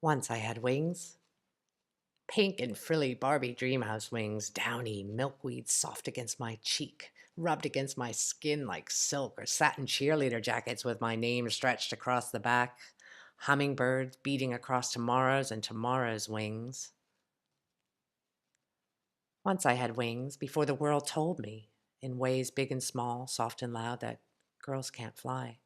Once I had wings. Pink and frilly Barbie Dreamhouse wings, downy milkweed soft against my cheek, rubbed against my skin like silk, or satin cheerleader jackets with my name stretched across the back, hummingbirds beating across tomorrow's and tomorrow's wings. Once I had wings before the world told me, in ways big and small, soft and loud, that girls can't fly.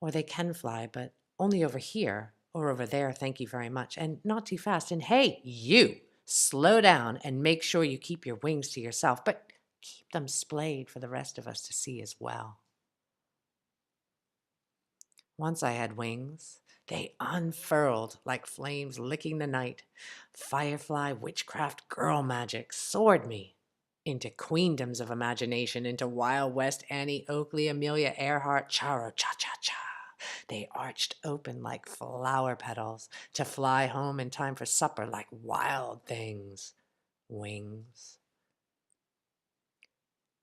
Or they can fly, but only over here or over there, thank you very much, and not too fast. And hey, you, slow down and make sure you keep your wings to yourself, but keep them splayed for the rest of us to see as well. Once I had wings. They unfurled like flames licking the night. Firefly, witchcraft, girl magic soared me into queendoms of imagination, into Wild West Annie Oakley, Amelia Earhart, Charo Cha-Cha-Cha. They arched open like flower petals to fly home in time for supper like wild things. Wings.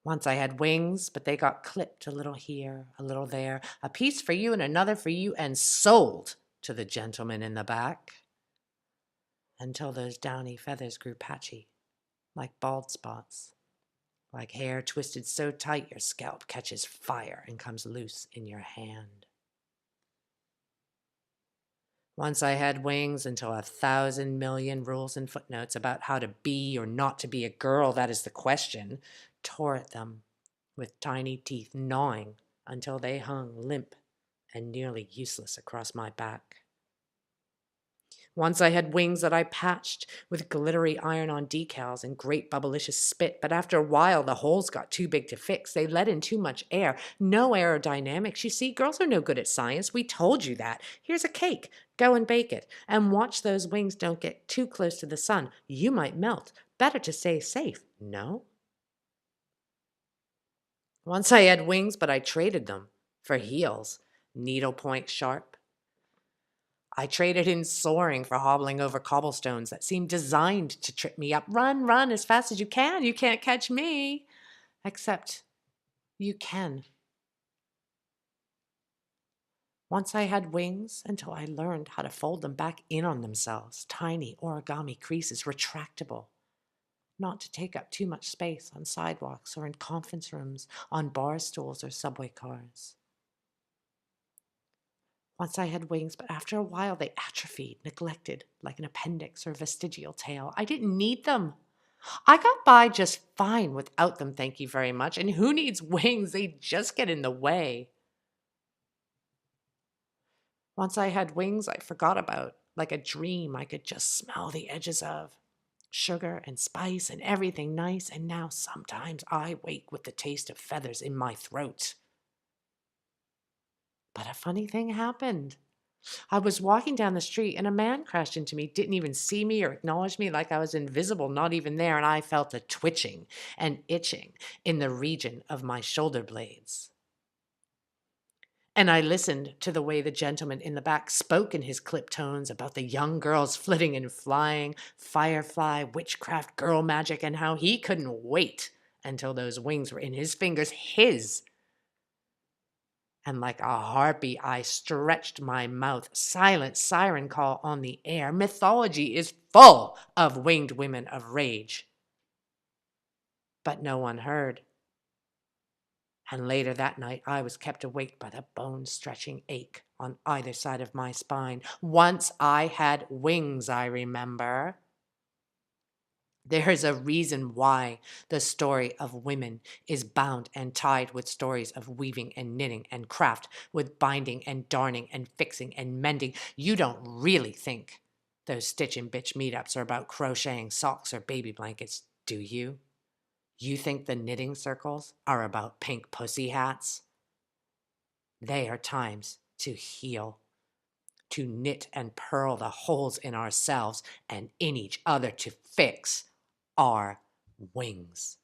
Once I had wings, but they got clipped a little here, a little there, a piece for you and another for you, and sold to the gentleman in the back, until those downy feathers grew patchy, like bald spots, like hair twisted so tight your scalp catches fire and comes loose in your hand. Once I had wings until 1,000,000,000 rules and footnotes about how to be or not to be a girl, that is the question, tore at them with tiny teeth, gnawing until they hung limp and nearly useless across my back. Once I had wings that I patched with glittery iron-on decals and great bubblicious spit, but after a while the holes got too big to fix. They let in too much air. No aerodynamics. You see, girls are no good at science. We told you that. Here's a cake. Go and bake it. And watch those wings don't get too close to the sun. You might melt. Better to stay safe, no? Once I had wings, but I traded them for heels, needlepoint sharp. I traded in soaring for hobbling over cobblestones that seemed designed to trip me up. Run, run as fast as you can. You can't catch me. Except you can. Once I had wings until I learned how to fold them back in on themselves. Tiny origami creases, retractable. Not to take up too much space on sidewalks or in conference rooms, on bar stools or subway cars. Once I had wings, but after a while they atrophied, neglected, like an appendix or vestigial tail. I didn't need them. I got by just fine without them, thank you very much. And who needs wings? They just get in the way. Once I had wings I forgot about, like a dream I could just smell the edges of. Sugar and spice and everything nice, and now sometimes I wake with the taste of feathers in my throat. But a funny thing happened. I was walking down the street and a man crashed into me, didn't even see me or acknowledge me, like I was invisible, not even there, and I felt a twitching and itching in the region of my shoulder blades. And I listened to the way the gentleman in the back spoke in his clipped tones about the young girls flitting and flying, firefly, witchcraft, girl magic, and how he couldn't wait until those wings were in his fingers, his. And like a harpy, I stretched my mouth. Silent siren call on the air. Mythology is full of winged women of rage. But no one heard. And later that night, I was kept awake by the bone-stretching ache on either side of my spine. Once I had wings, I remember. There is a reason why the story of women is bound and tied with stories of weaving and knitting and craft, with binding and darning and fixing and mending. You don't really think those Stitch and Bitch meetups are about crocheting socks or baby blankets, do you? You think the knitting circles are about pink pussy hats? They are times to heal, to knit and purl the holes in ourselves and in each other, to fix our wings.